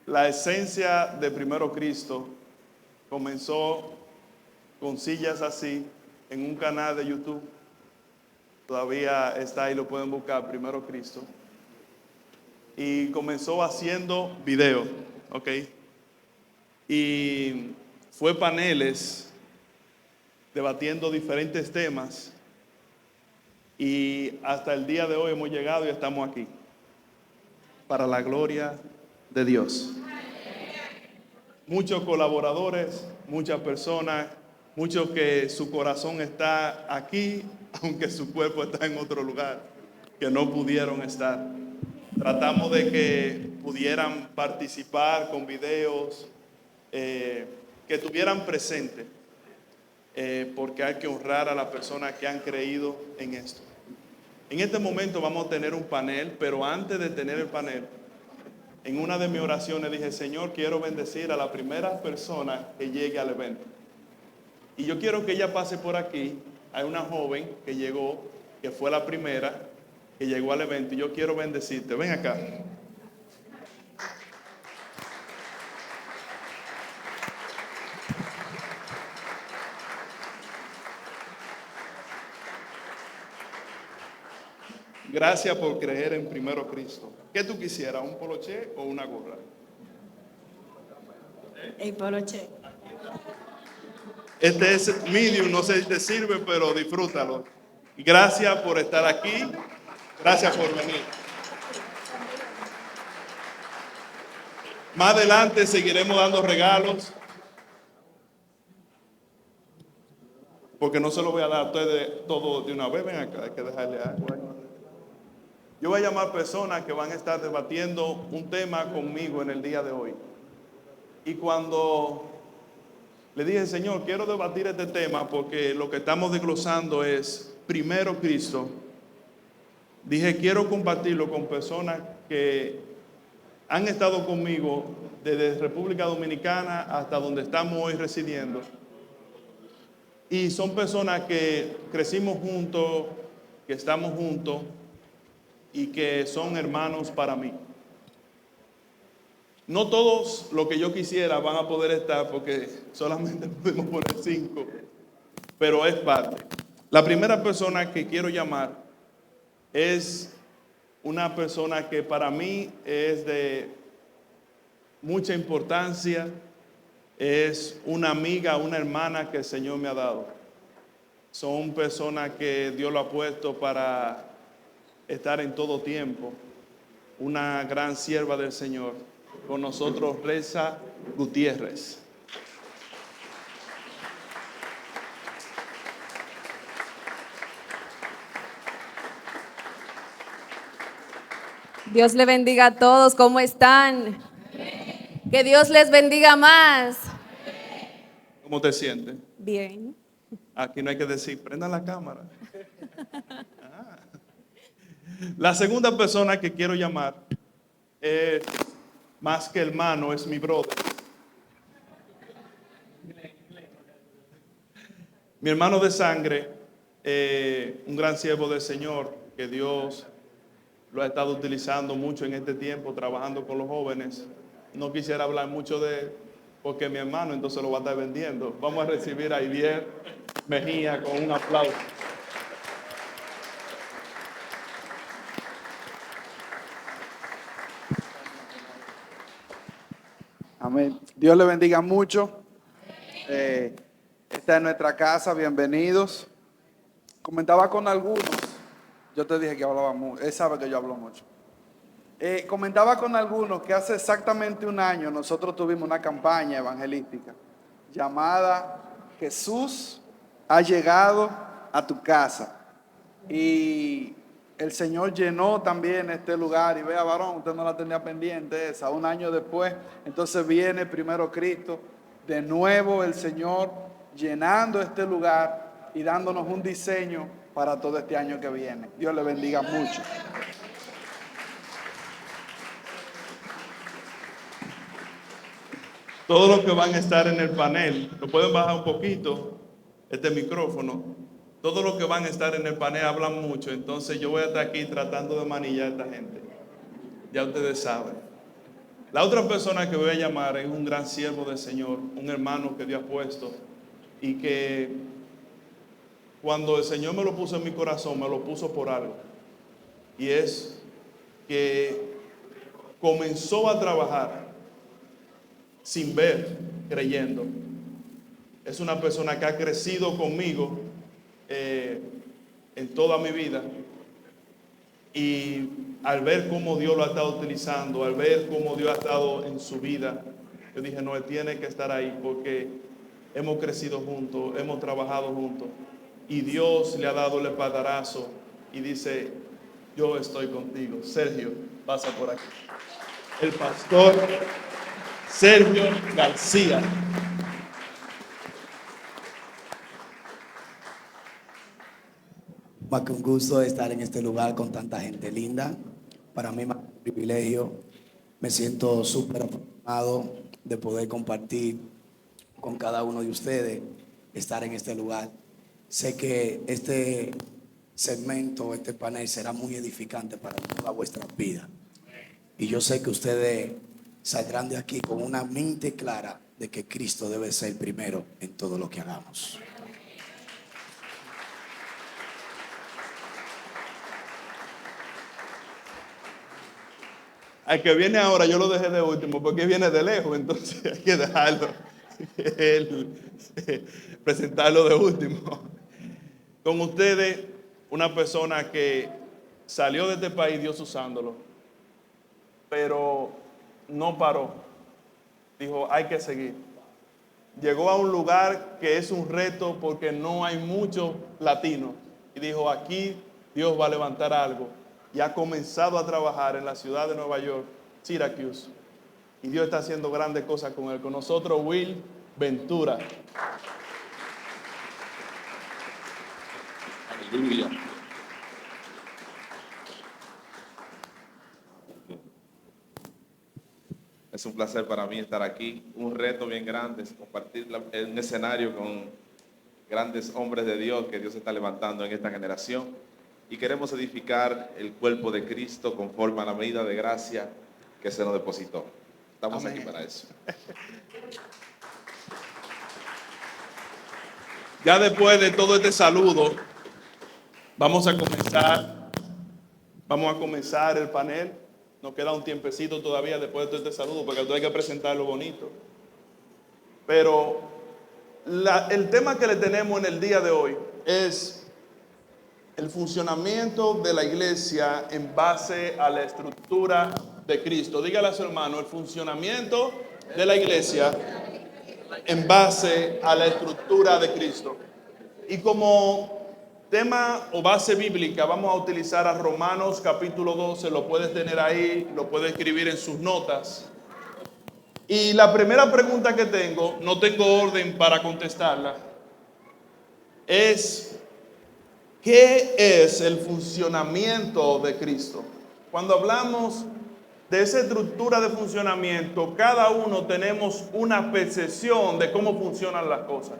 La esencia de Primero Cristo comenzó con sillas así en un canal de YouTube. Todavía está ahí, lo pueden buscar, Primero Cristo. Y comenzó haciendo videos, ¿ok? Y fue paneles debatiendo diferentes temas. Y hasta el día de hoy hemos llegado y estamos aquí. Para la gloria de Dios. Muchos colaboradores, muchas personas, muchos que su corazón está aquí, aunque su cuerpo está en otro lugar, que no pudieron estar. Tratamos de que pudieran participar con videos, que estuvieran presentes, porque hay que honrar a las personas que han creído en esto. En este momento vamos a tener un panel, pero antes de tener el panel, en una de mis oraciones dije, Señor, quiero bendecir a la primera persona que llegue al evento. Y yo quiero que ella pase por aquí. Hay una joven que llegó, que fue la primera, que llegó al evento. Y yo quiero bendecirte. Ven acá. Gracias por creer en Primero Cristo. ¿Qué tú quisieras? ¿Un poloché o una gorra? El poloché. Este es medium, no sé si te sirve, pero disfrútalo. Gracias por estar aquí. Gracias por venir. Más adelante seguiremos dando regalos. Porque no se lo voy a dar a ustedes todo de una vez. Ven acá, hay que dejarle algo ahí. Yo voy a llamar personas que van a estar debatiendo un tema conmigo en el día de hoy. Y cuando le dije, Señor, quiero debatir este tema porque lo que estamos desglosando es Primero Cristo, dije, quiero compartirlo con personas que han estado conmigo desde República Dominicana hasta donde estamos hoy residiendo. Y son personas que crecimos juntos, que estamos juntos y que son hermanos para mí. No todos lo que yo quisiera van a poder estar porque solamente podemos poner 5, pero es parte. La primera persona que quiero llamar es una persona que para mí es de mucha importancia, es una amiga, una hermana que el Señor me ha dado. Son personas que Dios lo ha puesto para estar en todo tiempo. Una gran sierva del Señor. Con nosotros Reza Gutiérrez. Dios le bendiga a todos. ¿Cómo están? Que Dios les bendiga más. ¿Cómo te sientes? Bien. Aquí no hay que decir, prendan la cámara. La segunda persona que quiero llamar es más que hermano, es mi brother. Mi hermano de sangre, un gran siervo del Señor, que Dios lo ha estado utilizando mucho en este tiempo, trabajando con los jóvenes. No quisiera hablar mucho de él, porque es mi hermano, entonces lo va a estar vendiendo. Vamos a recibir a Ivier Mejía con un aplauso. Amén. Dios le bendiga mucho. Esta es nuestra casa, bienvenidos. Comentaba con algunos, yo te dije que hablaba mucho, él sabe que yo hablo mucho. Comentaba con algunos que hace exactamente un año nosotros tuvimos una campaña evangelística llamada Jesús ha llegado a tu casa. Y el Señor llenó también este lugar. Y vea, varón, usted no la tenía pendiente esa. Un año después, entonces viene Primero Cristo. De nuevo el Señor llenando este lugar y dándonos un diseño para todo este año que viene. Dios le bendiga mucho. Todos los que van a estar en el panel, lo pueden bajar un poquito, este micrófono. Todos los que van a estar en el panel hablan mucho, entonces yo voy a estar aquí tratando de manillar a esta gente. Ya ustedes saben. La otra persona que voy a llamar es un gran siervo del Señor, un hermano que Dios ha puesto y que cuando el Señor me lo puso en mi corazón, me lo puso por algo. Y es que comenzó a trabajar sin ver, creyendo. Es una persona que ha crecido conmigo en toda mi vida. Y al ver cómo Dios lo ha estado utilizando, al ver cómo Dios ha estado en su vida, yo dije, no, él tiene que estar ahí porque hemos crecido juntos, hemos trabajado juntos. Y Dios le ha dado el espaldarazo y dice, yo estoy contigo. Sergio, pasa por aquí. El pastor Sergio García. Más que un gusto estar en este lugar con tanta gente linda. Para mí es un privilegio. Me siento súper afortunado de poder compartir con cada uno de ustedes, estar en este lugar. Sé que este segmento, este panel será muy edificante para toda vuestra vida. Y yo sé que ustedes saldrán de aquí con una mente clara de que Cristo debe ser primero en todo lo que hagamos. Al que viene ahora yo lo dejé de último porque viene de lejos, entonces hay que dejarlo, presentarlo de último. Con ustedes, una persona que salió de este país, Dios usándolo, pero no paró. Dijo, hay que seguir. Llegó a un lugar que es un reto porque no hay muchos latinos. Y dijo, aquí Dios va a levantar algo. Y ha comenzado a trabajar en la ciudad de Nueva York, Syracuse. Y Dios está haciendo grandes cosas con él. Con nosotros, Will Ventura. Aleluya. Es un placer para mí estar aquí. Un reto bien grande es compartir un escenario con grandes hombres de Dios que Dios está levantando en esta generación. Y queremos edificar el cuerpo de Cristo conforme a la medida de gracia que se nos depositó. Estamos Amén. aquí para eso. Ya después de todo este saludo, vamos a comenzar el panel. Nos queda un tiempecito todavía después de todo este saludo, porque hay que presentarlo bonito. Pero el tema que le tenemos en el día de hoy es el funcionamiento de la iglesia en base a la estructura de Cristo. Dígale a su hermano, el funcionamiento de la iglesia en base a la estructura de Cristo. Y como tema o base bíblica vamos a utilizar a Romanos capítulo 12, lo puedes tener ahí, lo puedes escribir en sus notas. Y la primera pregunta que tengo, no tengo orden para contestarla, es ¿qué es el funcionamiento de Cristo? Cuando hablamos de esa estructura de funcionamiento, cada uno tenemos una percepción de cómo funcionan las cosas.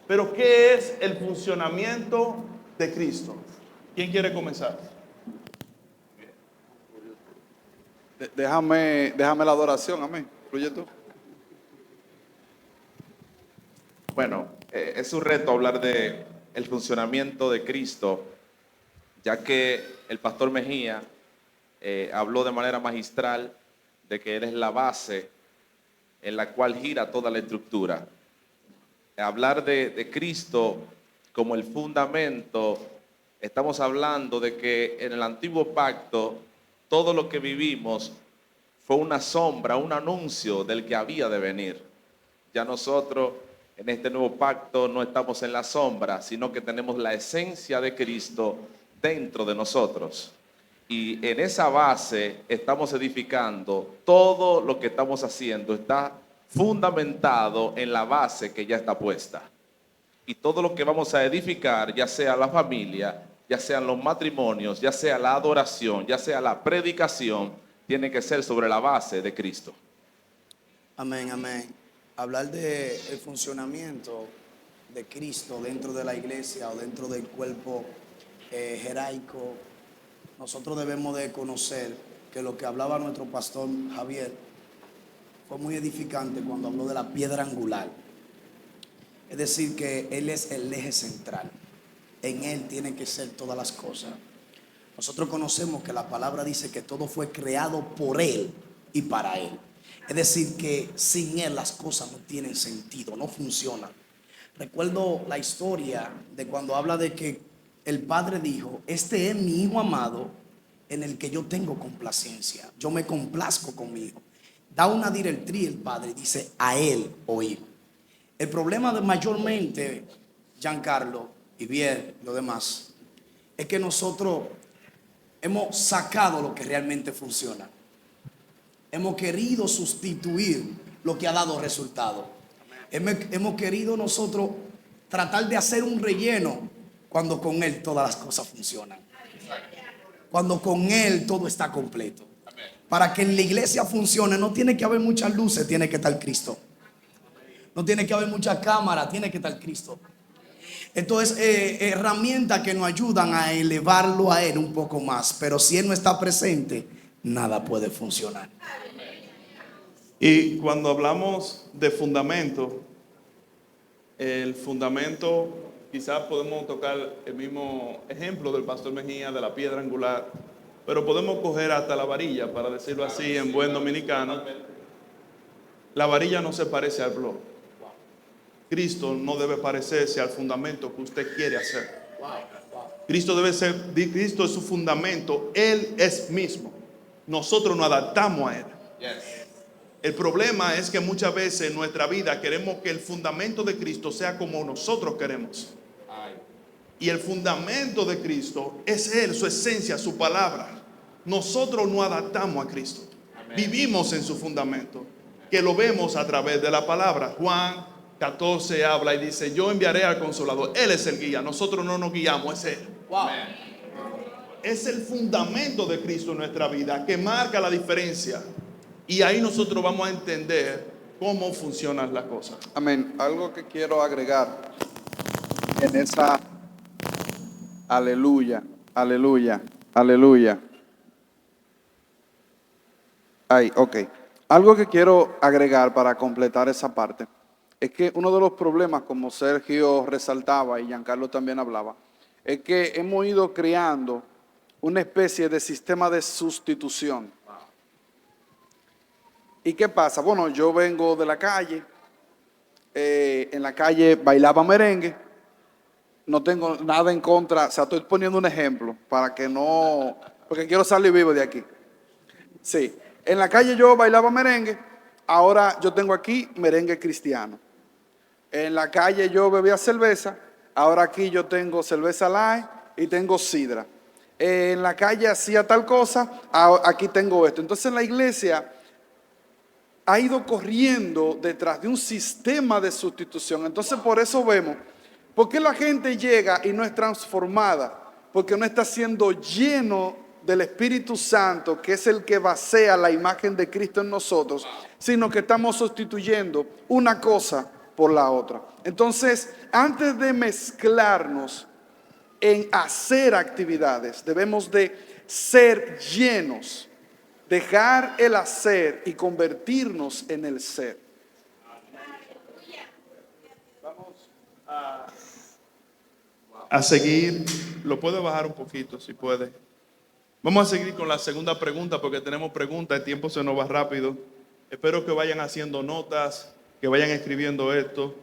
Pero ¿qué es el funcionamiento de Cristo? ¿Quién quiere comenzar? Déjame la adoración, amén. Fluye tú. Bueno, es un reto hablar de el funcionamiento de Cristo, ya que el pastor Mejía habló de manera magistral de que Él es la base en la cual gira toda la estructura. Hablar de Cristo como el fundamento, estamos hablando de que en el antiguo pacto todo lo que vivimos fue una sombra, un anuncio del que había de venir. Ya nosotros en este nuevo pacto no estamos en la sombra, sino que tenemos la esencia de Cristo dentro de nosotros. Y en esa base estamos edificando, todo lo que estamos haciendo está fundamentado en la base que ya está puesta. Y todo lo que vamos a edificar, ya sea la familia, ya sean los matrimonios, ya sea la adoración, ya sea la predicación, tiene que ser sobre la base de Cristo. Amén, amén. Hablar del funcionamiento de Cristo dentro de la iglesia o dentro del cuerpo jerárquico, nosotros debemos de conocer que lo que hablaba nuestro pastor Javier fue muy edificante cuando habló de la piedra angular. Es decir, que Él es el eje central. En Él tienen que ser todas las cosas. Nosotros conocemos que la palabra dice que todo fue creado por Él y para Él. Es decir, que sin Él las cosas no tienen sentido, no funcionan. Recuerdo la historia de cuando habla de que el Padre dijo: este es mi Hijo amado en el que yo tengo complacencia. Yo me complazco con mi Hijo. Da una directriz el Padre y dice: a Él oír. El problema de mayormente, Giancarlo y bien lo demás, es que nosotros hemos sacado lo que realmente funciona. Hemos querido sustituir lo que ha dado resultado. Hemos querido nosotros tratar de hacer un relleno cuando con Él todas las cosas funcionan. Cuando con Él todo está completo. Para que en la iglesia funcione no tiene que haber muchas luces, tiene que estar Cristo. No tiene que haber muchas cámaras, tiene que estar Cristo. Entonces, herramientas que nos ayudan a elevarlo a Él un poco más. Pero si Él no está presente, nada puede funcionar. Y cuando hablamos de fundamento, el fundamento, quizás podemos tocar el mismo ejemplo del pastor Mejía de la piedra angular, pero podemos coger hasta la varilla, para decirlo así en buen dominicano. La varilla no se parece al bloque. Cristo no debe parecerse al fundamento que usted quiere hacer. Cristo es su fundamento. Él es mismo. Nosotros nos adaptamos a Él. El problema es que muchas veces en nuestra vida queremos que el fundamento de Cristo sea como nosotros queremos. Y el fundamento de Cristo es Él, su esencia, su palabra. Nosotros nos adaptamos a Cristo. Vivimos en su fundamento, que lo vemos a través de la palabra. Juan 14 habla y dice: yo enviaré al Consolador. Él es el guía, nosotros no nos guiamos, es Él. Es el fundamento de Cristo en nuestra vida que marca la diferencia. Y ahí nosotros vamos a entender cómo funcionan las cosas. Amén. Algo que quiero agregar en esa... Aleluya, aleluya, aleluya. Ahí, ok. Algo que quiero agregar para completar esa parte es que uno de los problemas, como Sergio resaltaba y Giancarlo también hablaba, es que hemos ido creando una especie de sistema de sustitución. ¿Y qué pasa? Bueno, yo vengo de la calle, en la calle bailaba merengue, no tengo nada en contra, o sea, estoy poniendo un ejemplo para que no, porque quiero salir vivo de aquí. Sí, en la calle yo bailaba merengue, ahora yo tengo aquí merengue cristiano. En la calle yo bebía cerveza, ahora aquí yo tengo cerveza light y tengo sidra. En la calle hacía tal cosa, aquí tengo esto. Entonces la iglesia ha ido corriendo detrás de un sistema de sustitución. Entonces por eso vemos, ¿por qué la gente llega y no es transformada? Porque no está siendo lleno del Espíritu Santo, que es el que basea la imagen de Cristo en nosotros, sino que estamos sustituyendo una cosa por la otra. Entonces, antes de mezclarnos en hacer actividades, debemos de ser llenos, dejar el hacer y convertirnos en el ser. Vamos a seguir. Lo puede bajar un poquito si puede. Vamos a seguir con la segunda pregunta porque tenemos preguntas, el tiempo se nos va rápido. Espero que vayan haciendo notas, que vayan escribiendo esto.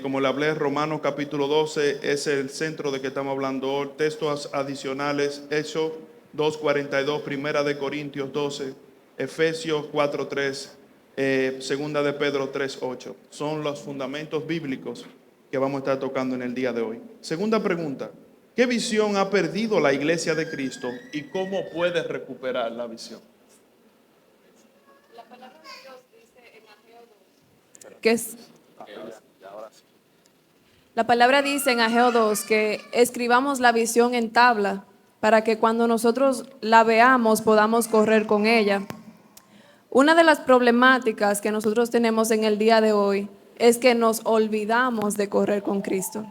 Como le hablé, Romanos capítulo 12 es el centro de que estamos hablando hoy. Textos adicionales: Hechos 2:42, Primera de Corintios 12, Efesios 4:3, Segunda de Pedro 3:8. Son los fundamentos bíblicos que vamos a estar tocando en el día de hoy. Segunda pregunta: ¿qué visión ha perdido la iglesia de Cristo y cómo puede recuperar la visión? La palabra de Dios dice en Ageo 2 que es... La palabra dice en Ageo 2 que escribamos la visión en tabla para que cuando nosotros la veamos podamos correr con ella. Una de las problemáticas que nosotros tenemos en el día de hoy es que nos olvidamos de correr con Cristo.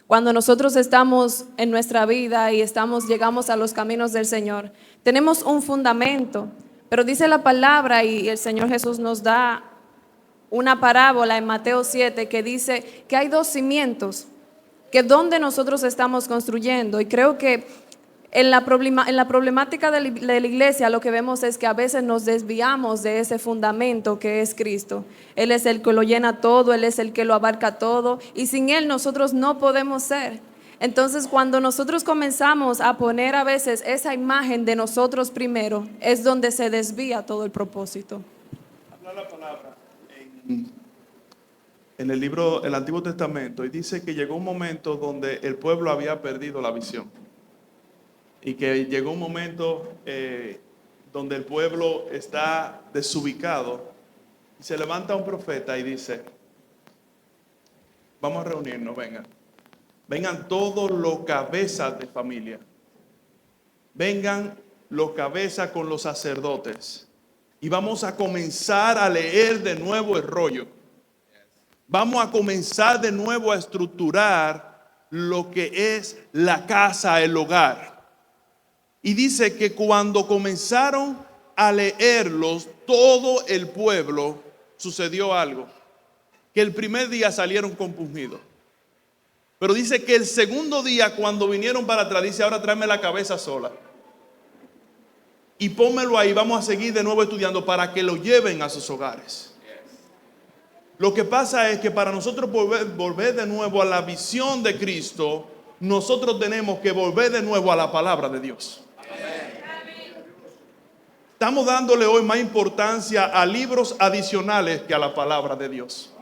Cuando nosotros estamos en nuestra vida y llegamos a los caminos del Señor, tenemos un fundamento, Pero dice la palabra y el Señor Jesús nos da una parábola en Mateo 7 que dice que hay dos cimientos, que donde nosotros estamos construyendo. Y creo que en la problemática de la iglesia lo que vemos es que a veces nos desviamos de ese fundamento que es Cristo. Él es el que lo llena todo, Él es el que lo abarca todo, y sin Él nosotros no podemos ser. Entonces, cuando nosotros comenzamos a poner a veces esa imagen de nosotros primero, es donde se desvía todo el propósito. Habla la palabra en el libro, el Antiguo Testamento, y dice que llegó un momento donde el pueblo había perdido la visión. Y que llegó un momento donde el pueblo está desubicado. Y se levanta un profeta y dice: vamos a reunirnos, vengan. Vengan todos los cabezas de familia. Vengan los cabezas con los sacerdotes. Y vamos a comenzar a leer de nuevo el rollo. Vamos a comenzar de nuevo a estructurar lo que es la casa, el hogar. Y dice que cuando comenzaron a leerlos, todo el pueblo, sucedió algo. Que el primer día salieron compungidos. Pero dice que el segundo día, cuando vinieron para atrás, dice: ahora tráeme la cabeza sola. Y pónmelo ahí, vamos a seguir de nuevo estudiando para que lo lleven a sus hogares. Lo que pasa es que para nosotros volver de nuevo a la visión de Cristo, nosotros tenemos que volver de nuevo a la palabra de Dios. Estamos dándole hoy más importancia a libros adicionales que a la palabra de Dios.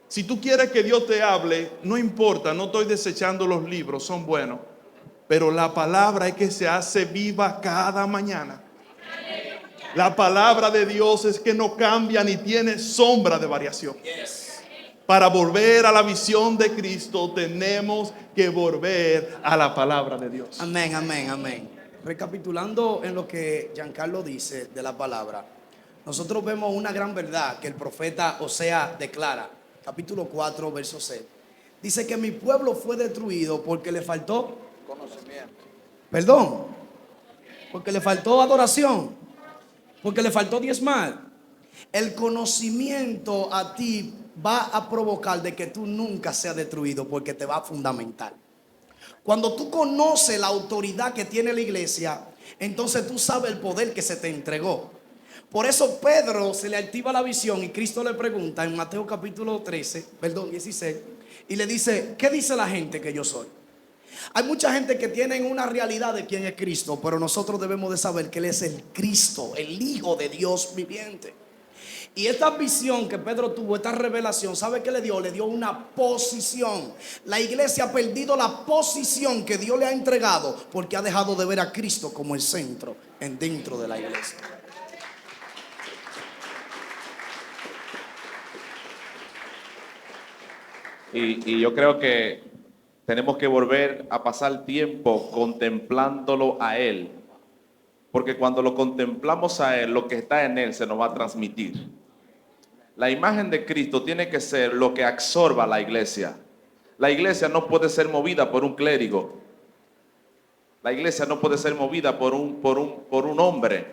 Si tú quieres que Dios te hable, no importa, no estoy desechando los libros, son buenos. Pero la palabra es que se hace viva cada mañana. La palabra de Dios es que no cambia ni tiene sombra de variación. Para volver a la visión de Cristo tenemos que volver a la palabra de Dios. Amén, amén, amén. Recapitulando en lo que Giancarlo dice de la palabra, nosotros vemos una gran verdad que el profeta Osea declara. Capítulo 4, verso 6. Dice que mi pueblo fue destruido porque le faltó Conocimiento. perdón, porque le faltó adoración, porque le faltó diezmar. El conocimiento a ti va a provocar de que tú nunca seas destruido, porque te va a fundamentar. Cuando tú conoces la autoridad que tiene la iglesia, entonces tú sabes el poder que se te entregó. Por eso Pedro se le activa la visión y Cristo le pregunta en Mateo capítulo 16, y le dice: ¿qué dice la gente que yo soy? Hay mucha gente que tiene una realidad de quién es Cristo, pero nosotros debemos de saber que Él es el Cristo, el Hijo de Dios viviente. Y esta visión que Pedro tuvo, esta revelación, ¿sabe qué le dio? Le dio una posición. La iglesia ha perdido la posición que Dios le ha entregado porque ha dejado de ver a Cristo como el centro dentro de la iglesia. Y yo creo que tenemos que volver a pasar tiempo contemplándolo a Él. Porque cuando lo contemplamos a Él, lo que está en Él se nos va a transmitir. La imagen de Cristo tiene que ser lo que absorba la iglesia. La iglesia no puede ser movida por un clérigo. La iglesia no puede ser movida por un hombre.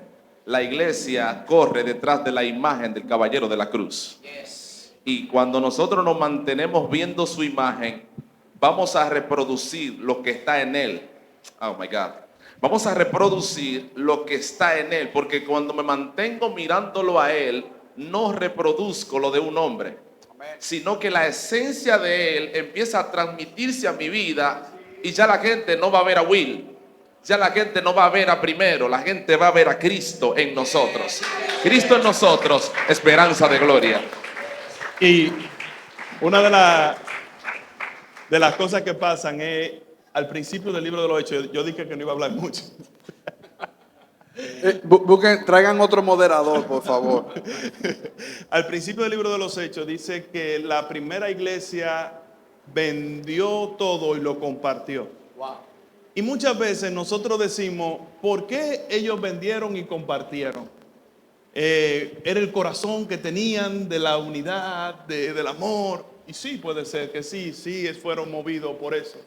La iglesia corre detrás de la imagen del caballero de la cruz. Y cuando nosotros nos mantenemos viendo su imagen, vamos a reproducir lo que está en Él. Oh my God. Vamos a reproducir lo que está en Él, porque cuando me mantengo mirándolo a Él, no reproduzco lo de un hombre, sino que la esencia de Él empieza a transmitirse a mi vida, y ya la gente no va a ver a Will, ya la gente no va a ver a Primero, la gente va a ver a Cristo en nosotros. Cristo en nosotros, esperanza de gloria. Y una de las cosas que pasan es, al principio del libro de los Hechos, yo dije que no iba a hablar mucho. Traigan otro moderador, por favor. Al principio del libro de los Hechos dice que la primera iglesia vendió todo y lo compartió. Wow. Y muchas veces nosotros decimos: ¿por qué ellos vendieron y compartieron? Era el corazón que tenían de la unidad, del amor. Y sí, puede ser que sí, fueron movidos por eso.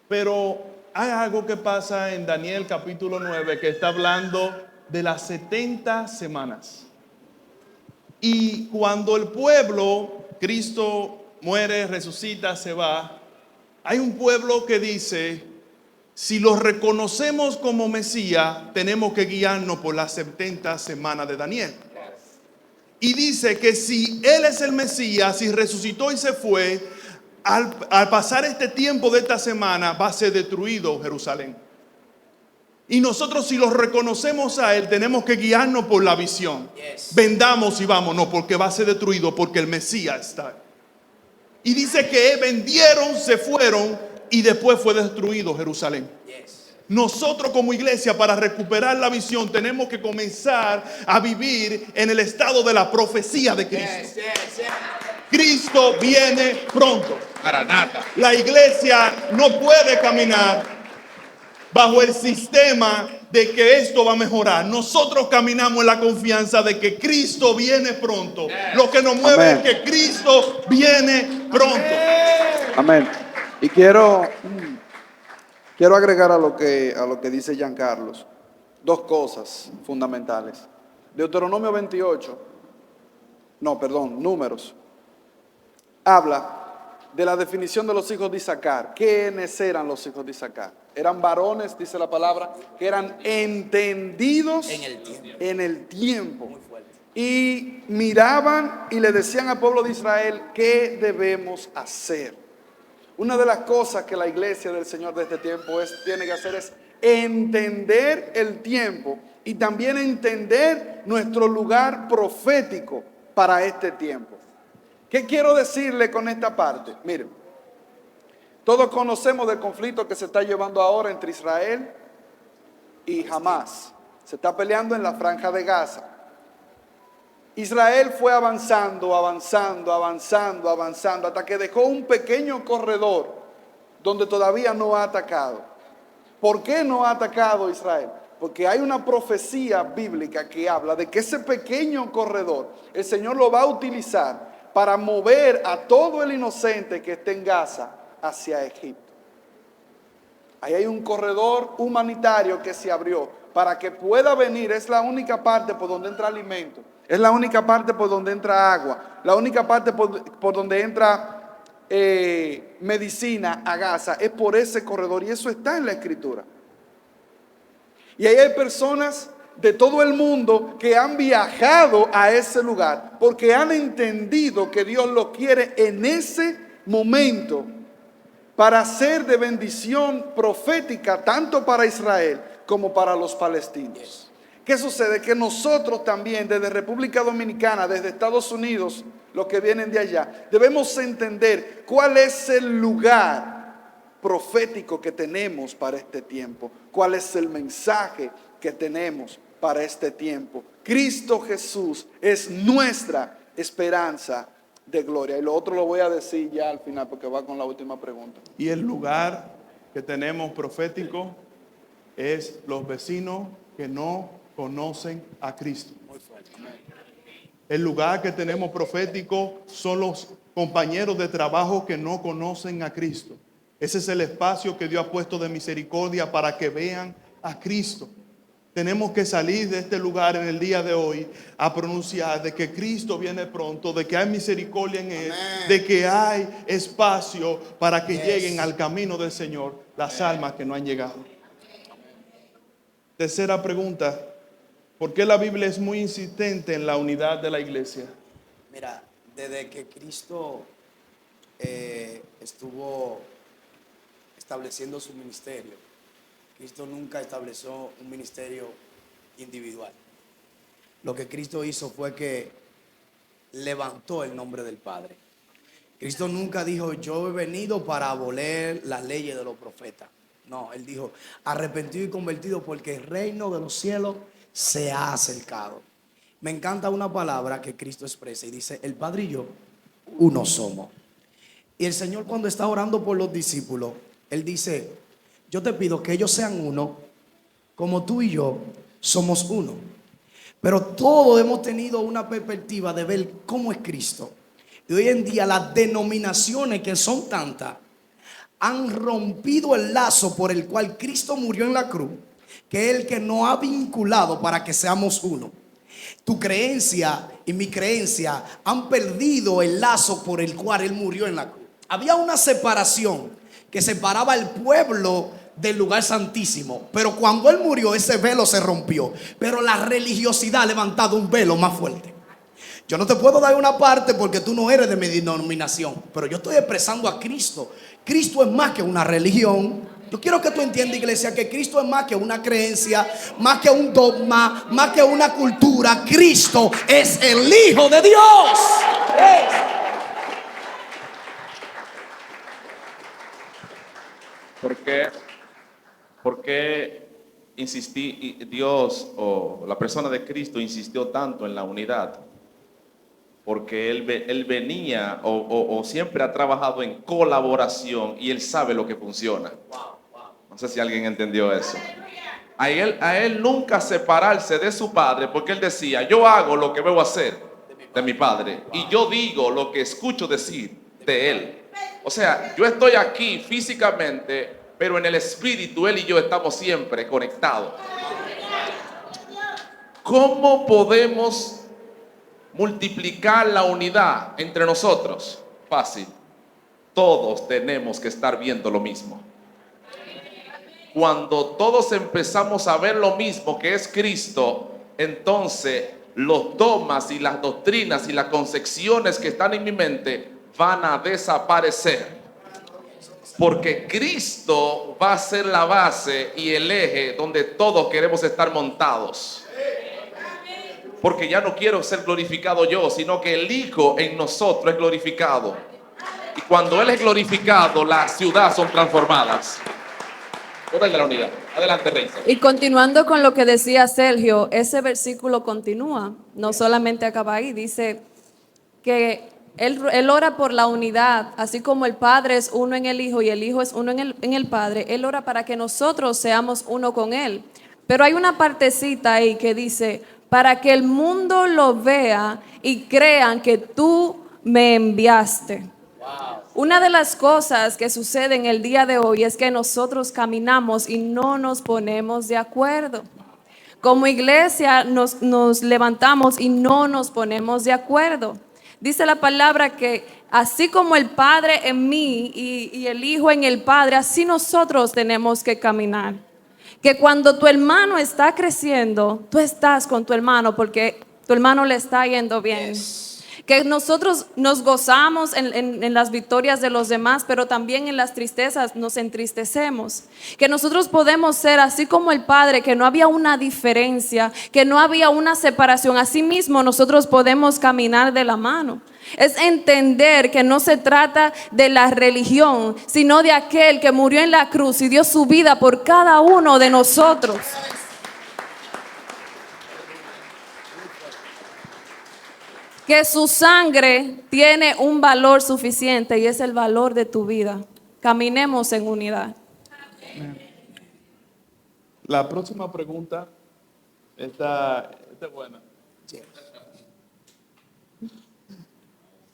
Pero hay algo que pasa en Daniel capítulo 9 que está hablando de las 70 semanas. Y cuando el pueblo, Cristo muere, resucita, se va, hay un pueblo que dice, si lo reconocemos como Mesías, tenemos que guiarnos por las 70 semanas de Daniel. Y dice que si Él es el Mesías, si resucitó y se fue, al pasar este tiempo de esta semana va a ser destruido Jerusalén. Y nosotros, si lo reconocemos a Él, tenemos que guiarnos por la visión. Vendamos y vámonos, porque va a ser destruido, porque el Mesías está. Y dice que vendieron, se fueron y después fue destruido Jerusalén. Nosotros como iglesia, para recuperar la visión, tenemos que comenzar a vivir en el estado de la profecía de Cristo. Cristo viene pronto. Maranata. La iglesia no puede caminar bajo el sistema de que esto va a mejorar. Nosotros caminamos en la confianza de que Cristo viene pronto. Lo que nos mueve es que Cristo viene pronto. Amén. Y quiero agregar a lo que dice Giancarlos dos cosas fundamentales. Deuteronomio 28, Números, habla de la definición de los hijos de Isaacar. ¿Quiénes eran los hijos de Isaacar? Eran varones, dice la palabra, que eran entendidos en el tiempo. Y miraban y le decían al pueblo de Israel qué debemos hacer. Una de las cosas que la iglesia del Señor de este tiempo tiene que hacer es entender el tiempo y también entender nuestro lugar profético para este tiempo. ¿Qué quiero decirle con esta parte? Miren, todos conocemos del conflicto que se está llevando ahora entre Israel y Hamás. Se está peleando en la franja de Gaza. Israel fue avanzando hasta que dejó un pequeño corredor donde todavía no ha atacado. ¿Por qué no ha atacado Israel? Porque hay una profecía bíblica que habla de que ese pequeño corredor, el Señor lo va a utilizar para mover a todo el inocente que esté en Gaza hacia Egipto. Ahí hay un corredor humanitario que se abrió para que pueda venir. Es la única parte por donde entra alimento. Es la única parte por donde entra agua. La única parte por donde entra medicina a Gaza. Es por ese corredor. Y eso está en la Escritura. Y ahí hay personas de todo el mundo que han viajado a ese lugar porque han entendido que Dios lo quiere en ese momento para ser de bendición profética tanto para Israel como para los palestinos. ¿Qué sucede? Que nosotros también desde República Dominicana, desde Estados Unidos, los que vienen de allá, debemos entender cuál es el lugar profético que tenemos para este tiempo, cuál es el mensaje que tenemos para este tiempo. Cristo Jesús es nuestra esperanza de gloria. Y lo otro lo voy a decir ya al final porque va con la última pregunta. Y el lugar que tenemos profético es los vecinos que no conocen a Cristo. El lugar que tenemos profético son los compañeros de trabajo que no conocen a Cristo. Ese es el espacio que Dios ha puesto de misericordia para que vean a Cristo. Tenemos que salir de este lugar en el día de hoy a pronunciar de que Cristo viene pronto, de que hay misericordia en Él, de que hay espacio para que lleguen al camino del Señor las almas que no han llegado. Tercera pregunta, ¿por qué la Biblia es muy insistente en la unidad de la iglesia? Mira, desde que Cristo estuvo estableciendo su ministerio, Cristo nunca estableció un ministerio individual. Lo que Cristo hizo fue que levantó el nombre del Padre. Cristo nunca dijo, yo he venido para abolir las leyes de los profetas. No, Él dijo, arrepentido y convertido porque el reino de los cielos se ha acercado. Me encanta una palabra que Cristo expresa y dice, el Padre y yo, uno somos. Y el Señor cuando está orando por los discípulos, Él dice, yo te pido que ellos sean uno, como tú y yo somos uno. Pero todos hemos tenido una perspectiva de ver cómo es Cristo. Y hoy en día las denominaciones que son tantas han rompido el lazo por el cual Cristo murió en la cruz que es el que nos ha vinculado para que seamos uno. Tu creencia y mi creencia han perdido el lazo por el cual Él murió en la cruz. Había una separación que separaba el pueblo del lugar santísimo, pero cuando Él murió ese velo se rompió. Pero la religiosidad ha levantado un velo más fuerte. Yo no te puedo dar una parte porque tú no eres de mi denominación, pero yo estoy expresando a Cristo. Cristo es más que una religión. Yo quiero que tú entiendas, iglesia, que Cristo es más que una creencia, más que un dogma, más que una cultura. Cristo es el Hijo de Dios. ¿Por qué Dios o la persona de Cristo insistió tanto en la unidad? Porque Él venía o siempre ha trabajado en colaboración y Él sabe lo que funciona. No sé si alguien entendió eso. A él nunca separarse de su padre, porque Él decía, yo hago lo que veo hacer de mi padre y yo digo lo que escucho decir de Él. O sea, yo estoy aquí físicamente, pero en el espíritu Él y yo estamos siempre conectados. ¿Cómo podemos multiplicar la unidad entre nosotros? Fácil. Todos tenemos que estar viendo lo mismo. Cuando todos empezamos a ver lo mismo, que es Cristo, entonces los dogmas y las doctrinas y las concepciones que están en mi mente van a desaparecer. Porque Cristo va a ser la base y el eje donde todos queremos estar montados. Porque ya no quiero ser glorificado yo, sino que el Hijo en nosotros es glorificado. Y cuando Él es glorificado, las ciudades son transformadas. Orden de la unidad. Adelante, Reisa. Y continuando con lo que decía Sergio, ese versículo continúa, no solamente acaba ahí, dice que él ora por la unidad, así como el Padre es uno en el Hijo y el Hijo es uno en el Padre, Él ora para que nosotros seamos uno con Él. Pero hay una partecita ahí que dice, para que el mundo lo vea y crean que tú me enviaste. Una de las cosas que sucede en el día de hoy es que nosotros caminamos y no nos ponemos de acuerdo. Como iglesia nos levantamos y no nos ponemos de acuerdo. Dice la palabra que así como el Padre en mí y el Hijo en el Padre, así nosotros tenemos que caminar. Que cuando tu hermano está creciendo, tú estás con tu hermano porque tu hermano le está yendo bien. Que nosotros nos gozamos en las victorias de los demás, pero también en las tristezas nos entristecemos. Que nosotros podemos ser así como el Padre, que no había una diferencia, que no había una separación. Así mismo nosotros podemos caminar de la mano. Es entender que no se trata de la religión, sino de aquel que murió en la cruz y dio su vida por cada uno de nosotros. Que su sangre tiene un valor suficiente y es el valor de tu vida. Caminemos en unidad. La próxima pregunta está buena.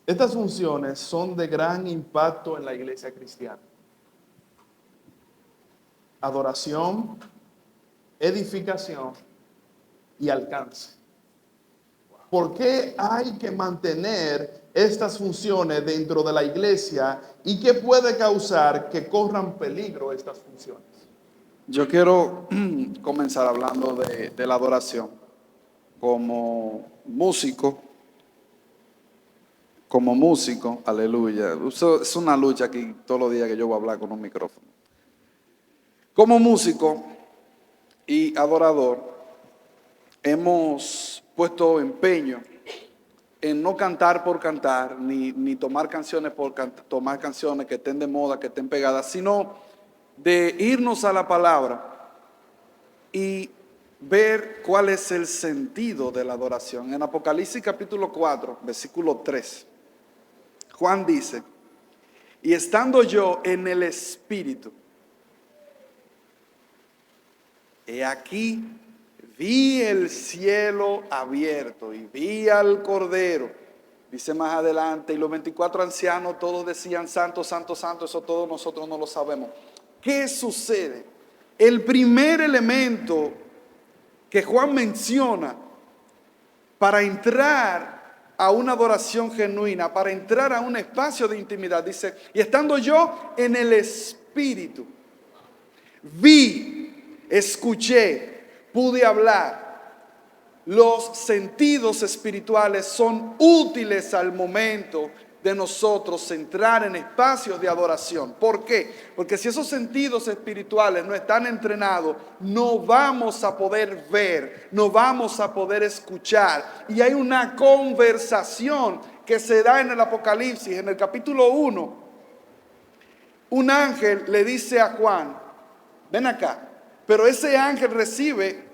Estas funciones son de gran impacto en la iglesia cristiana. Adoración, edificación y alcance. ¿Por qué hay que mantener estas funciones dentro de la iglesia y qué puede causar que corran peligro estas funciones? Yo quiero comenzar hablando de la adoración. Como músico, aleluya. Eso es una lucha aquí todos los días que yo voy a hablar con un micrófono. Como músico y adorador, hemos puesto empeño en no cantar por cantar, ni tomar canciones por tomar canciones que estén de moda, que estén pegadas, sino de irnos a la palabra y ver cuál es el sentido de la adoración. En Apocalipsis capítulo 4, versículo 3, Juan dice, y estando yo en el Espíritu, he aquí, vi el cielo abierto y vi al Cordero. Dice más adelante, y los 24 ancianos todos decían, santo, santo, santo. Eso todos nosotros no lo sabemos. ¿Qué sucede? el primer elemento que Juan menciona para entrar a una adoración genuina, para entrar a un espacio de intimidad, dice, y estando yo en el Espíritu, vi, escuché, pude hablar. Los sentidos espirituales son útiles al momento de nosotros entrar en espacios de adoración. ¿Por qué? Porque si esos sentidos espirituales no están entrenados, no vamos a poder ver, no vamos a poder escuchar. Y hay una conversación que se da en el Apocalipsis, en el capítulo 1. Un ángel le dice a Juan, ven acá, pero ese ángel recibe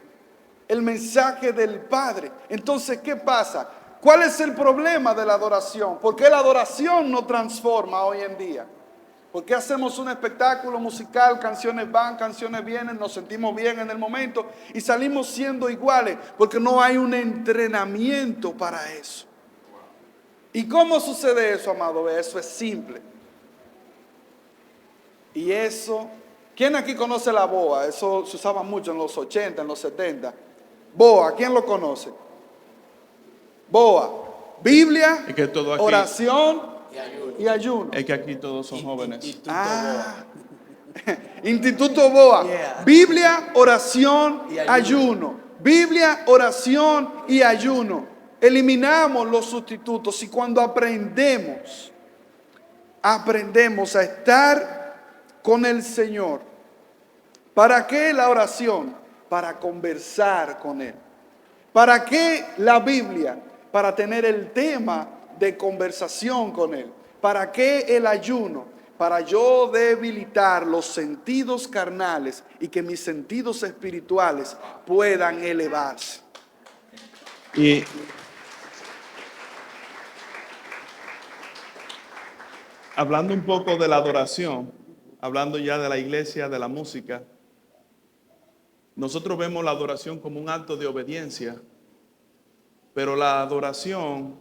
el mensaje del Padre. Entonces, ¿qué pasa? ¿Cuál es el problema de la adoración? ¿Por qué la adoración no transforma hoy en día? ¿Por qué hacemos un espectáculo musical, canciones van, canciones vienen, nos sentimos bien en el momento y salimos siendo iguales? Porque no hay un entrenamiento para eso. ¿Y cómo sucede eso, amado? Eso es simple. Y eso, ¿quién aquí conoce la boa? Eso se usaba mucho en los 80, en los 70. Boa, ¿quién lo conoce? Boa, Biblia, Es que todo aquí- oración y ayuno. Es que aquí todos son jóvenes. Instituto Boa, Yeah. Biblia, oración, Y ayuno. ayuno. Biblia, oración y ayuno. Eliminamos los sustitutos y cuando aprendemos a estar con el Señor. ¿Para qué la oración? Para conversar con Él. ¿Para qué la Biblia? Para tener el tema de conversación con Él. ¿Para qué el ayuno? Para yo debilitar los sentidos carnales y que mis sentidos espirituales puedan elevarse. Y hablando un poco de la adoración, hablando ya de la iglesia, de la música, nosotros vemos la adoración como un acto de obediencia, pero la adoración,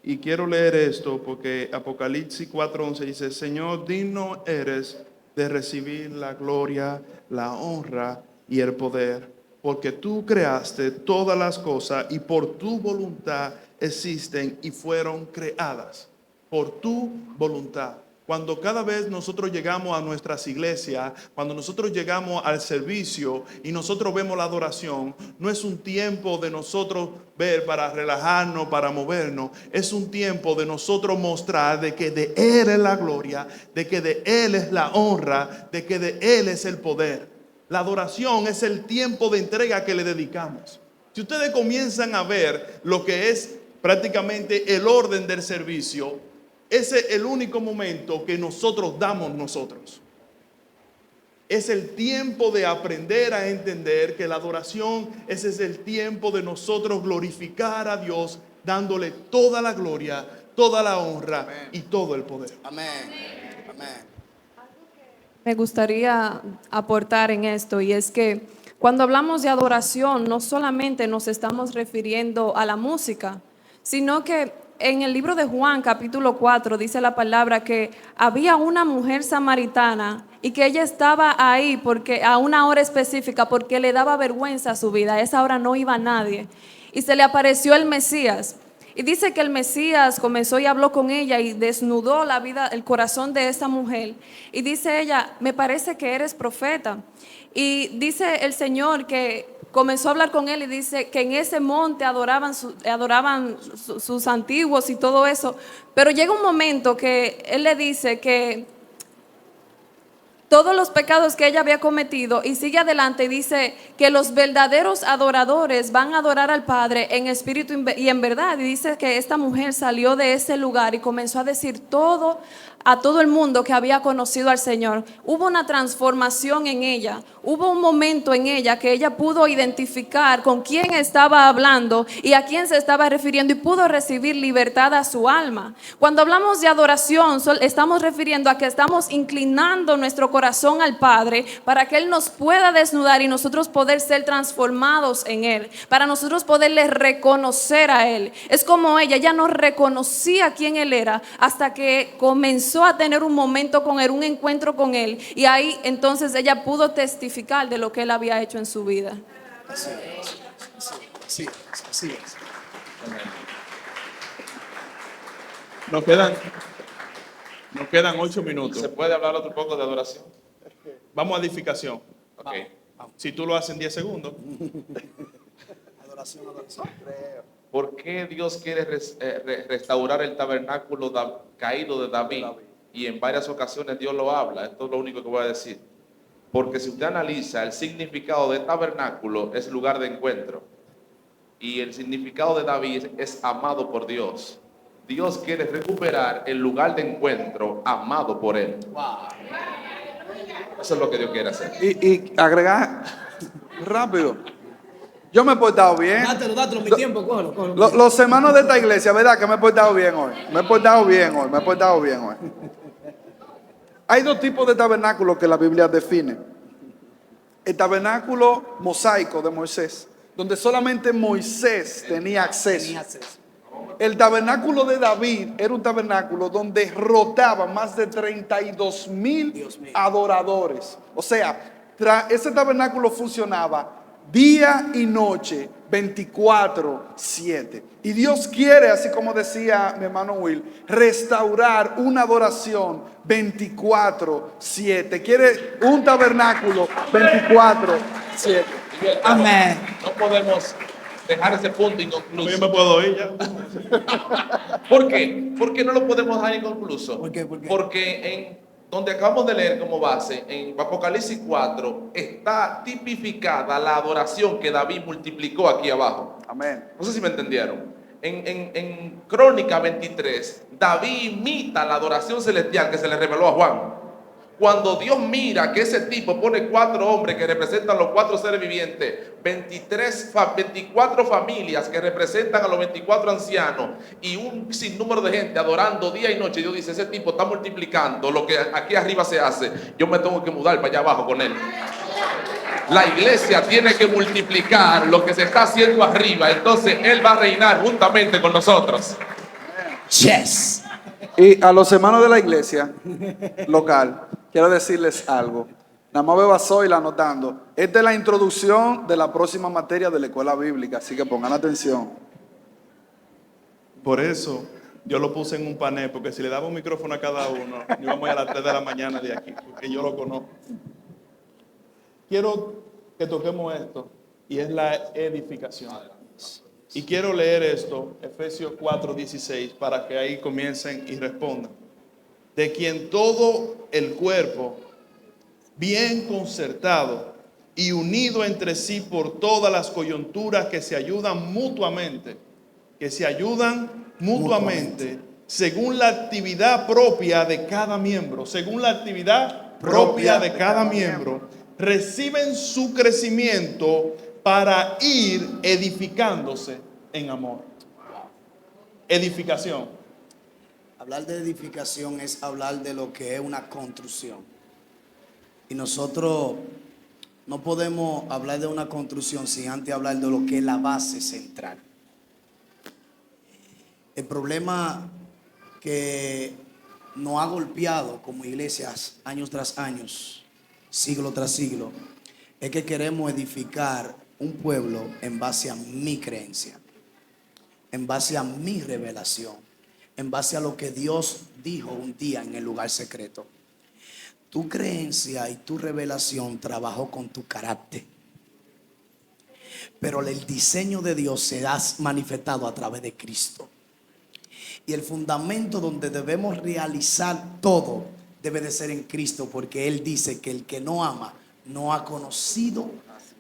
y quiero leer esto porque Apocalipsis 4:11 dice, Señor, digno eres de recibir la gloria, la honra y el poder, porque tú creaste todas las cosas y por tu voluntad existen y fueron creadas, por tu voluntad. Cuando cada vez nosotros llegamos a nuestras iglesias, cuando nosotros llegamos al servicio y nosotros vemos la adoración, no es un tiempo de nosotros ver para relajarnos, para movernos. Es un tiempo de nosotros mostrar de que de Él es la gloria, de que de Él es la honra, de que de Él es el poder. La adoración es el tiempo de entrega que le dedicamos. Si ustedes comienzan a ver lo que es prácticamente el orden del servicio, ese es el único momento que nosotros damos nosotros. Es el tiempo de aprender a entender que la adoración, ese es el tiempo de nosotros glorificar a Dios, dándole toda la gloria, toda la honra y todo el poder. Amén. Amén. Me gustaría aportar en esto y es que cuando hablamos de adoración no solamente nos estamos refiriendo a la música, sino que en el libro de Juan capítulo 4 dice la palabra que había una mujer samaritana y que ella estaba ahí porque a una hora específica porque le daba vergüenza a su vida, a esa hora no iba nadie y se le apareció el Mesías. Y dice que el Mesías comenzó y habló con ella y desnudó la vida, el corazón de esa mujer. Y dice ella, me parece que eres profeta. Y dice el Señor que comenzó a hablar con él y dice que en ese monte adoraban sus antiguos y todo eso. Pero llega un momento que él le dice que todos los pecados que ella había cometido y sigue adelante y dice que los verdaderos adoradores van a adorar al Padre en espíritu y en verdad. Y dice que esta mujer salió de ese lugar y comenzó a decir a todo el mundo que había conocido al Señor. Hubo una transformación en ella, hubo un momento en ella que ella pudo identificar con quién estaba hablando y a quién se estaba refiriendo y pudo recibir libertad a su alma. Cuando hablamos de adoración, estamos refiriendo a que estamos inclinando nuestro corazón al Padre para que Él nos pueda desnudar y nosotros poder ser transformados en Él, para nosotros poderle reconocer a Él. Es como ella no reconocía quién Él era hasta que comenzó comenzó a tener un momento con Él, un encuentro con Él. Y ahí entonces ella pudo testificar de lo que Él había hecho en su vida. Así es, así es, así es. Nos quedan 8 minutos. ¿Se puede hablar otro poco de adoración? Vamos a edificación. Ok. Si tú lo haces en 10 segundos. Adoración. ¿Por qué Dios quiere restaurar el tabernáculo caído de David? Y en varias ocasiones Dios lo habla. Esto es lo único que voy a decir. Porque si usted analiza el significado de tabernáculo, es lugar de encuentro. Y el significado de David es amado por Dios. Dios quiere recuperar el lugar de encuentro amado por Él. Eso es lo que Dios quiere hacer. Y agregar rápido. Yo me he portado bien. Dátelo, mi tiempo, cógelo. Los hermanos de esta iglesia, ¿verdad? Que me he portado bien hoy. Me he portado bien hoy. Hay dos tipos de tabernáculos que la Biblia define. El tabernáculo mosaico de Moisés, donde solamente Moisés tenía acceso. El tabernáculo de David era un tabernáculo donde rotaban más de 32,000 adoradores. O sea, ese tabernáculo funcionaba día y noche, 24/7. Y Dios quiere, así como decía mi hermano Will, restaurar una adoración 24/7. Quiere un tabernáculo 24/7. Amén. No podemos dejar ese punto inconcluso. Yo me puedo ir ya. ¿Por qué? ¿Por qué no lo podemos dejar inconcluso? ¿Por qué? Porque en donde acabamos de leer como base, en Apocalipsis 4, está tipificada la adoración que David multiplicó aquí abajo. Amén. No sé si me entendieron. En Crónica 23, David imita la adoración celestial que se le reveló a Juan. Cuando Dios mira que ese tipo pone 4 hombres que representan los 4 seres vivientes, 24 familias que representan a los 24 ancianos y un sinnúmero de gente adorando día y noche, Dios dice, ese tipo está multiplicando lo que aquí arriba se hace, yo me tengo que mudar para allá abajo con él. La iglesia tiene que multiplicar lo que se está haciendo arriba, entonces Él va a reinar juntamente con nosotros. Yes. Y a los hermanos de la iglesia local, quiero decirles algo. Nada más veo a Zoila anotando. Esta es la introducción de la próxima materia de la escuela bíblica, así que pongan atención. Por eso yo lo puse en un panel, porque si le daba un micrófono a cada uno, íbamos a las 3 de la mañana de aquí, porque yo lo conozco. Quiero que toquemos esto, y es la edificación. Y quiero leer esto, Efesios 4:16, para que ahí comiencen y respondan. De quien todo el cuerpo, bien concertado y unido entre sí por todas las coyunturas que se ayudan mutuamente, según la actividad propia de cada miembro, reciben su crecimiento para ir edificándose en amor. Edificación. Hablar de edificación es hablar de lo que es una construcción. Y nosotros no podemos hablar de una construcción sin antes hablar de lo que es la base central. El problema que nos ha golpeado como iglesias años tras años, siglo tras siglo, es que queremos edificar un pueblo en base a mi creencia, en base a mi revelación, en base a lo que Dios dijo un día en el lugar secreto. Tu creencia y tu revelación trabajó con tu carácter, pero el diseño de Dios se ha manifestado a través de Cristo. Y el fundamento donde debemos realizar todo debe de ser en Cristo, porque Él dice que el que no ama no ha conocido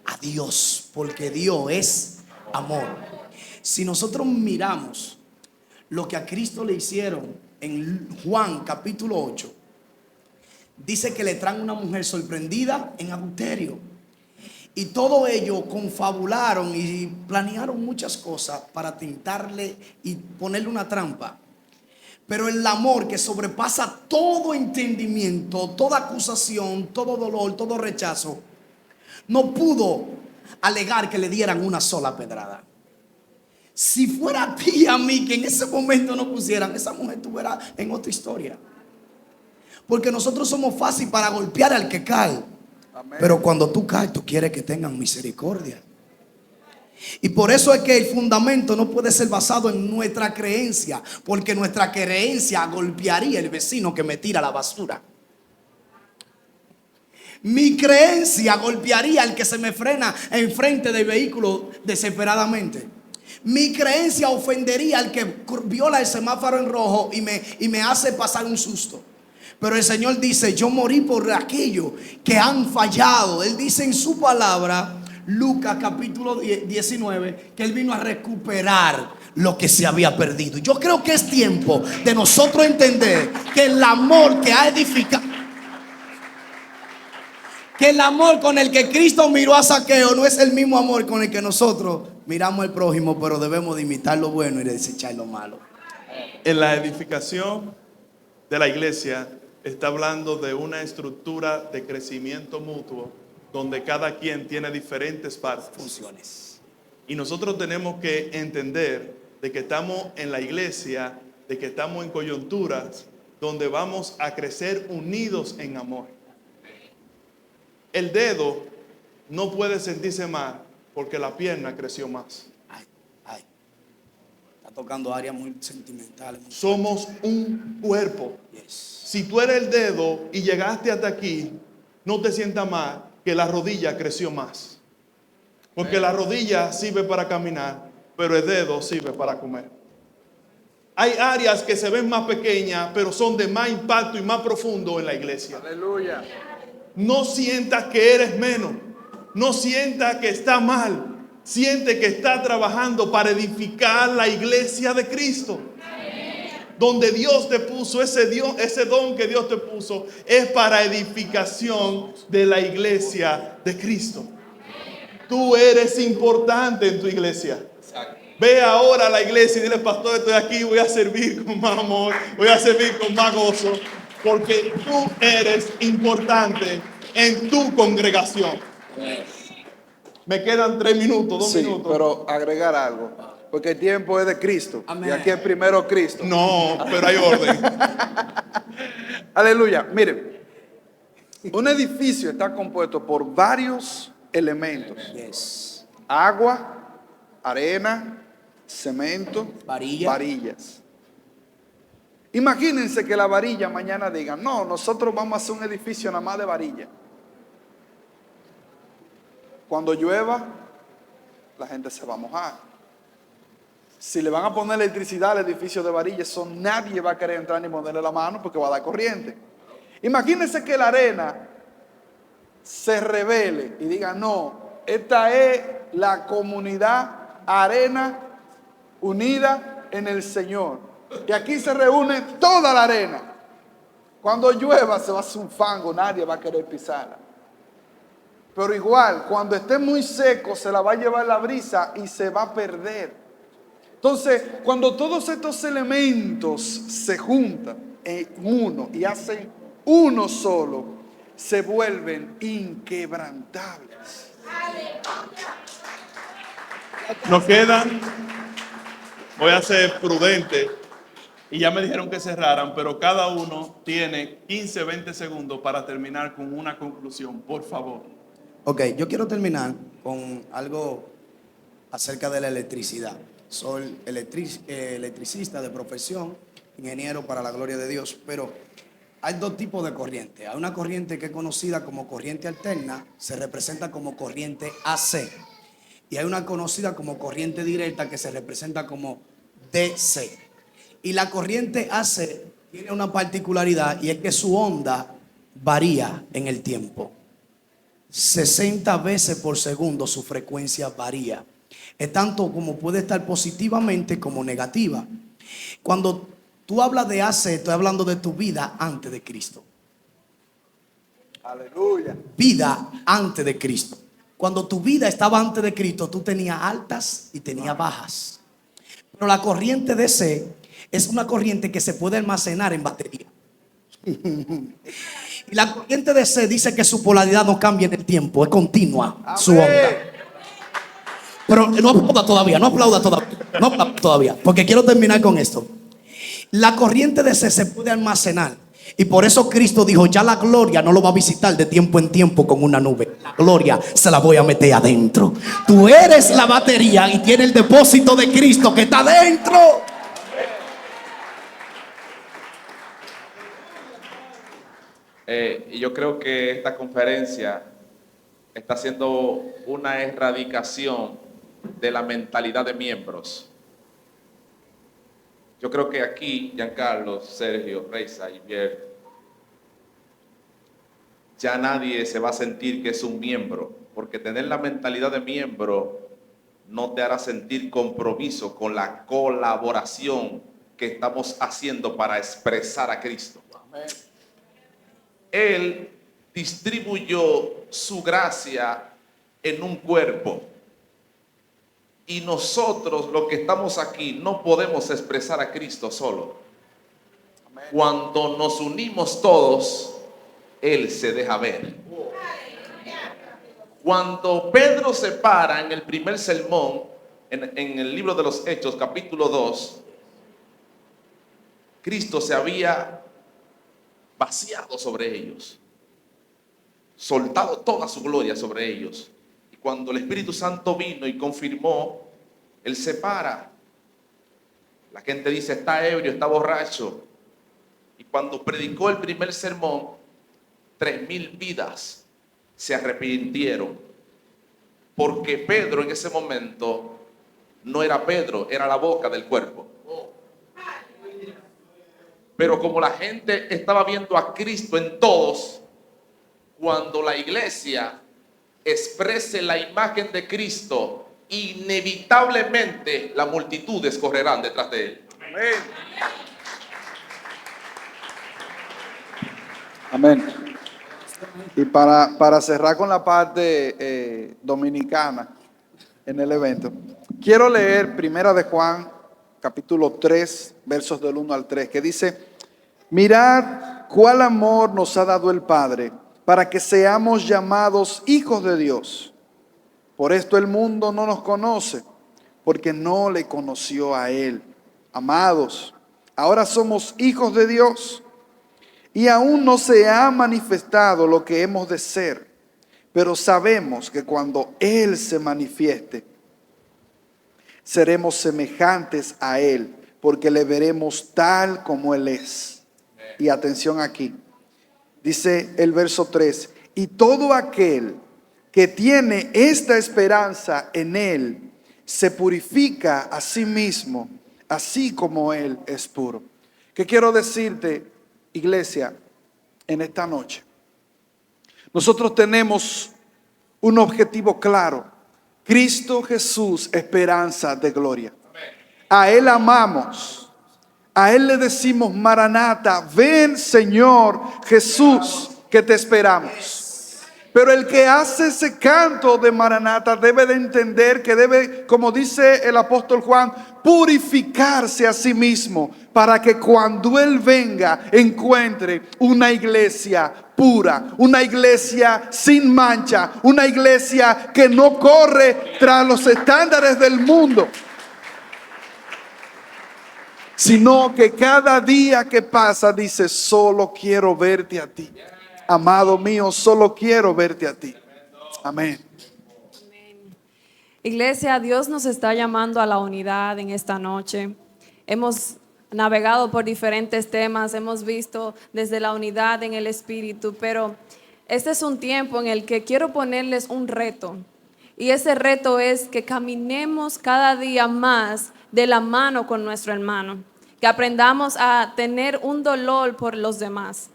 a Dios, porque Dios es amor. Si nosotros miramos lo que a Cristo le hicieron en Juan capítulo 8, dice que le traen una mujer sorprendida en adulterio. Y todo ello confabularon y planearon muchas cosas para tentarle y ponerle una trampa. Pero el amor que sobrepasa todo entendimiento, toda acusación, todo dolor, todo rechazo, no pudo alegar que le dieran una sola pedrada. Si fuera a ti y a mí que en ese momento no pusieran, esa mujer estuviera en otra historia. Porque nosotros somos fácil para golpear al que cae. Amén. Pero cuando tú caes, tú quieres que tengan misericordia. Y por eso es que el fundamento no puede ser basado en nuestra creencia, porque nuestra creencia golpearía al vecino que me tira la basura. Mi creencia golpearía al que se me frena enfrente del vehículo desesperadamente. Mi creencia ofendería al que viola el semáforo en rojo y me hace pasar un susto. Pero el Señor dice, yo morí por aquellos que han fallado. Él dice en su palabra, Lucas capítulo 19, que Él vino a recuperar lo que se había perdido. Yo creo que es tiempo de nosotros entender que el amor que ha edificado, que el amor con el que Cristo miró a Zaqueo no es el mismo amor con el que nosotros miramos al prójimo, pero debemos de imitar lo bueno y de desechar lo malo. En la edificación de la iglesia está hablando de una estructura de crecimiento mutuo donde cada quien tiene diferentes partes. Funciones. Y nosotros tenemos que entender de que estamos en la iglesia, de que estamos en coyunturas donde vamos a crecer unidos en amor. El dedo no puede sentirse mal porque la pierna creció más. Ay, está tocando áreas muy sentimentales. Somos un cuerpo. Yes. Si tú eres el dedo y llegaste hasta aquí, no te sientas mal que la rodilla creció más. Porque la rodilla sirve para caminar, pero el dedo sirve para comer. Hay áreas que se ven más pequeñas, pero son de más impacto y más profundo en la iglesia. Aleluya. No sientas que eres menos. No sientas que está mal. Siente que está trabajando para edificar la iglesia de Cristo. Donde Dios te puso, ese don que Dios te puso, es para edificación de la iglesia de Cristo. Tú eres importante en tu iglesia. Ve ahora a la iglesia y dile, pastor, estoy aquí, voy a servir con más amor, voy a servir con más gozo, porque tú eres importante en tu congregación. Me quedan 3 minutos, 2 Sí, minutos. pero agregar algo, porque el tiempo es de Cristo. Amén. Y aquí es primero Cristo. No, pero hay orden. Aleluya. Miren, un edificio está compuesto por varios elementos: Yes. agua, arena, cemento, varillas. Imagínense que la varilla mañana diga, no, nosotros vamos a hacer un edificio nada más de varilla. Cuando llueva, la gente se va a mojar. Si le van a poner electricidad al edificio de varilla, eso nadie va a querer entrar ni ponerle la mano porque va a dar corriente. Imagínense que la arena se revele y diga, no, esta es la comunidad Arena Unida en el Señor. Y aquí se reúne toda la arena. Cuando llueva se va a hacer un fango, nadie va a querer pisarla. Pero igual, cuando esté muy seco, se la va a llevar la brisa y se va a perder. Entonces, cuando todos estos elementos se juntan en uno y hacen uno solo, se vuelven inquebrantables. Nos quedan, voy a ser prudente, y ya me dijeron que cerraran, pero cada uno tiene 15, 20 segundos para terminar con una conclusión, por favor. Ok, yo quiero terminar con algo acerca de la electricidad. Soy electricista de profesión, ingeniero para la gloria de Dios, pero hay 2 tipos de corriente. Hay una corriente que es conocida como corriente alterna, se representa como corriente AC. Y hay una conocida como corriente directa que se representa como DC. Y la corriente AC tiene una particularidad y es que su onda varía en el tiempo. 60 veces por segundo su frecuencia varía. Es tanto como puede estar positivamente como negativa. Cuando tú hablas de AC, estoy hablando de tu vida antes de Cristo. Aleluya. Vida antes de Cristo. Cuando tu vida estaba antes de Cristo, tú tenías altas y tenías bajas. Pero la corriente DC es una corriente que se puede almacenar en batería. Y la corriente DC dice que su polaridad no cambia en el tiempo, es continua. Amén. Su onda. Pero no aplauda todavía, no aplauda todavía, porque quiero terminar con esto. La corriente DC se puede almacenar. Y por eso Cristo dijo, ya la gloria no lo va a visitar de tiempo en tiempo con una nube. La gloria se la voy a meter adentro. Tú eres la batería y tiene el depósito de Cristo que está adentro. Y yo creo que esta conferencia está haciendo una erradicación de la mentalidad de miembros. Yo creo que aquí, Giancarlo, Sergio, Reisa y Pierre, ya nadie se va a sentir que es un miembro, porque tener la mentalidad de miembro no te hará sentir compromiso con la colaboración que estamos haciendo para expresar a Cristo. Él distribuyó su gracia en un cuerpo. Y nosotros, los que estamos aquí, no podemos expresar a Cristo solo. Cuando nos unimos todos, Él se deja ver. Cuando Pedro se para en el primer sermón, en el libro de los Hechos, capítulo 2, Cristo se había vaciado sobre ellos, soltado toda su gloria sobre ellos. Y cuando el Espíritu Santo vino y confirmó, Él se para. La gente dice, está ebrio, está borracho. Y cuando predicó el primer sermón, 3,000 vidas se arrepintieron. Porque Pedro en ese momento no era Pedro, era la boca del cuerpo. Pero como la gente estaba viendo a Cristo en todos, cuando la iglesia exprese la imagen de Cristo, inevitablemente las multitudes correrán detrás de Él. Amén. Y para cerrar con la parte dominicana en el evento, quiero leer Primera de Juan, capítulo 3, versos del 1 al 3, que dice: mirad cuál amor nos ha dado el Padre para que seamos llamados hijos de Dios. Por esto el mundo no nos conoce, porque no le conoció a Él. Amados, ahora somos hijos de Dios y aún no se ha manifestado lo que hemos de ser, pero sabemos que cuando Él se manifieste, seremos semejantes a Él, porque le veremos tal como Él es. Y atención aquí, dice el verso 3, y todo aquel que tiene esta esperanza en Él, se purifica a sí mismo, así como Él es puro. ¿Qué quiero decirte, iglesia, en esta noche? Nosotros tenemos un objetivo claro: Cristo Jesús, esperanza de gloria. A Él amamos. A Él le decimos, Maranata, ven Señor Jesús, que te esperamos. Pero el que hace ese canto de Maranata debe de entender que debe, como dice el apóstol Juan, purificarse a sí mismo, para que cuando Él venga encuentre una iglesia pura, una iglesia sin mancha, una iglesia que no corre tras los estándares del mundo, sino que cada día que pasa dice, solo quiero verte a ti. Amado mío, solo quiero verte a ti. Amén. Iglesia, Dios nos está llamando a la unidad en esta noche. Hemos navegado por diferentes temas, hemos visto desde la unidad en el Espíritu, pero este es un tiempo en el que quiero ponerles un reto. Y ese reto es que caminemos cada día más de la mano con nuestro hermano, que aprendamos a tener un dolor por los demás,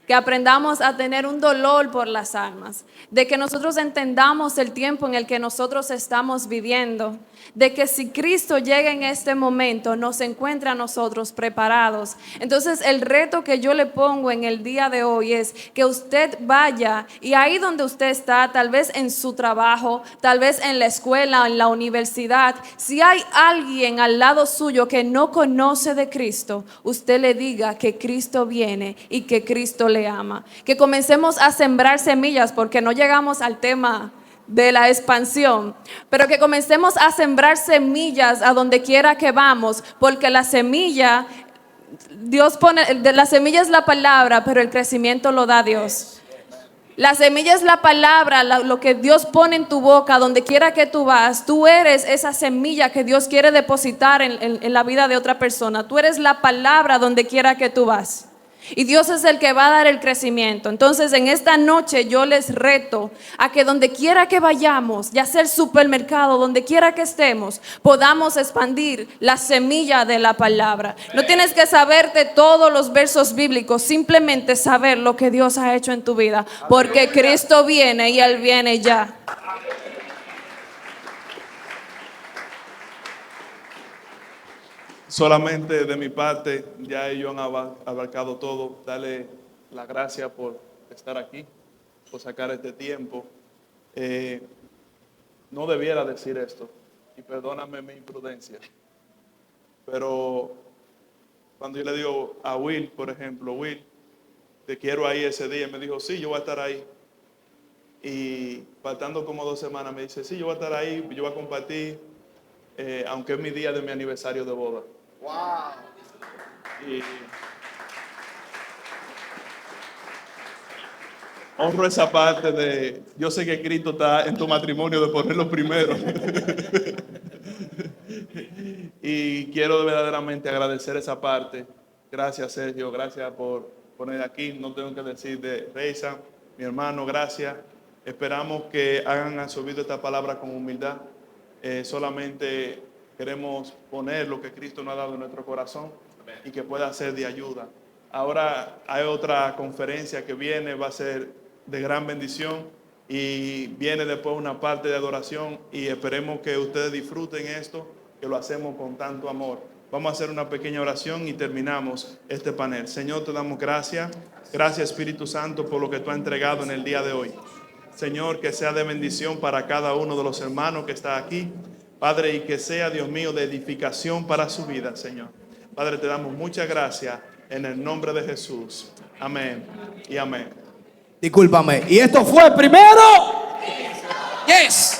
que aprendamos a tener un dolor por las almas, de que nosotros entendamos el tiempo en el que nosotros estamos viviendo, de que si Cristo llega en este momento, nos encuentra a nosotros preparados. Entonces el reto que yo le pongo en el día de hoy es que usted vaya y ahí donde usted está, tal vez en su trabajo, tal vez en la escuela, en la universidad, si hay alguien al lado suyo que no conoce de Cristo, usted le diga que Cristo viene y que Cristo le ama. Que comencemos a sembrar semillas, porque no llegamos al tema de la expansión, pero que comencemos a sembrar semillas a donde quiera que vamos, porque la semilla Dios pone, la semilla es la palabra, pero el crecimiento lo da Dios. La semilla es la palabra, lo que Dios pone en tu boca, donde quiera que tú vas. Tú eres esa semilla que Dios quiere depositar en la vida de otra persona. Tú eres la palabra donde quiera que tú vas. Y Dios es el que va a dar el crecimiento. Entonces en esta noche yo les reto a que donde quiera que vayamos, ya sea el supermercado, donde quiera que estemos, podamos expandir la semilla de la palabra. No tienes que saberte todos los versos bíblicos, simplemente saber lo que Dios ha hecho en tu vida, porque Cristo viene y Él viene ya. Solamente de mi parte, ya ellos han abarcado todo. Darle las gracias por estar aquí, por sacar este tiempo. No debiera decir esto, y perdóname mi imprudencia, pero cuando yo le digo a Will, por ejemplo, Will, te quiero ahí ese día, me dijo, sí, yo voy a estar ahí. Y faltando como 2 semanas me dice, sí, yo voy a estar ahí, yo voy a compartir, aunque es mi día de mi aniversario de boda. Wow. Y honro esa parte de, yo sé que Cristo está en tu matrimonio de ponerlo primero. Y quiero verdaderamente agradecer esa parte. Gracias, Sergio, gracias por poner aquí. No tengo que decir de Reisa, mi hermano, gracias. Esperamos que hayan absorbido esta palabra con humildad. Solamente queremos poner lo que Cristo nos ha dado en nuestro corazón y que pueda ser de ayuda. Ahora hay otra conferencia que viene, va a ser de gran bendición y viene después una parte de adoración y esperemos que ustedes disfruten esto, que lo hacemos con tanto amor. Vamos a hacer una pequeña oración y terminamos este panel. Señor, te damos gracias. Gracias, Espíritu Santo, por lo que tú has entregado en el día de hoy. Señor, que sea de bendición para cada uno de los hermanos que está aquí. Padre, y que sea, Dios mío, de edificación para su vida, Señor. Padre, te damos muchas gracias en el nombre de Jesús. Amén y amén. Discúlpame. ¿Y esto fue primero? Yes.